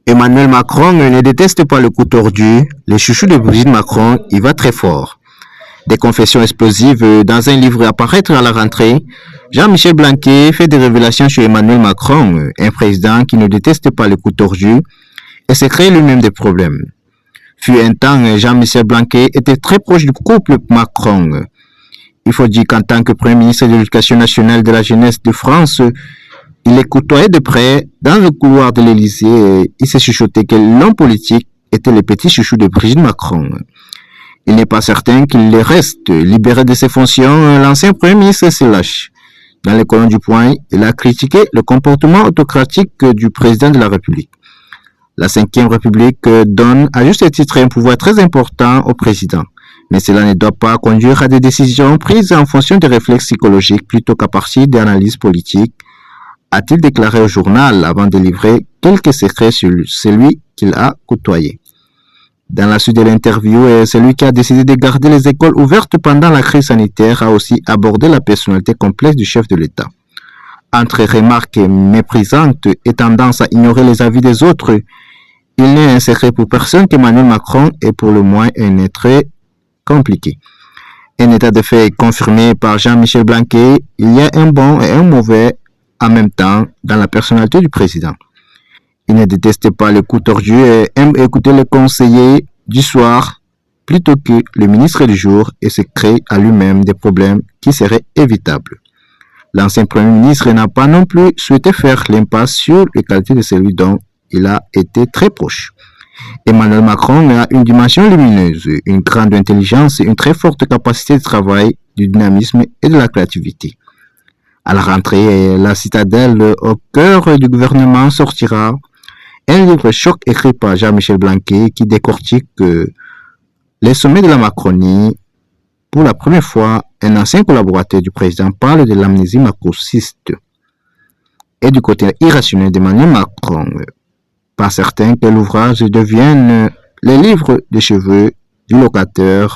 Emmanuel Macron ne déteste pas le coup tordu. Le chouchou de Brigitte Macron y va très fort. Des confessions explosives dans un livre à paraître à la rentrée. Jean-Michel Blanquer fait des révélations sur Emmanuel Macron, un président qui ne déteste pas le coup tordu et se crée lui-même des problèmes. Fut un temps, Jean-Michel Blanquer était très proche du couple Macron. Il faut dire qu'en tant que Premier ministre de l'Éducation nationale de la jeunesse de France, il les côtoyait de près dans le couloir de l'Élysée et il s'est chuchoté que l'homme politique était le petit chouchou de Brigitte Macron. Il n'est pas certain qu'il les reste. Libéré de ses fonctions, l'ancien Premier ministre se lâche. Dans les colonnes du Point, il a critiqué le comportement autocratique du président de la République. La Ve République donne à juste titre un pouvoir très important au président. Mais cela ne doit pas conduire à des décisions prises en fonction des réflexes psychologiques plutôt qu'à partir d'analyses politiques, a-t-il déclaré au journal avant de livrer quelques secrets sur celui qu'il a côtoyé. Dans la suite de l'interview, celui qui a décidé de garder les écoles ouvertes pendant la crise sanitaire a aussi abordé la personnalité complexe du chef de l'État. Entre remarques méprisantes et tendance à ignorer les avis des autres, il n'est un secret pour personne qu'Emmanuel Macron est pour le moins un être compliqué. Un état de fait confirmé par Jean-Michel Blanquer, il y a un bon et un mauvais en même temps dans la personnalité du président. Il ne déteste pas le coup tordu et aime écouter les conseillers du soir plutôt que le ministre du jour et se crée à lui-même des problèmes qui seraient évitables. L'ancien Premier ministre n'a pas non plus souhaité faire l'impasse sur les qualités de celui dont il a été très proche. Emmanuel Macron a une dimension lumineuse, une grande intelligence et une très forte capacité de travail, du dynamisme et de la créativité. À la rentrée, la citadelle au cœur du gouvernement sortira un livre choc écrit par Jean-Michel Blanquer qui décortique les sommets de la Macronie. Pour la première fois, un ancien collaborateur du président parle de l'amnésie macrocyste et du côté irrationnel d'Emmanuel Macron. Pas certain que l'ouvrage devienne les livres de cheveux du locataire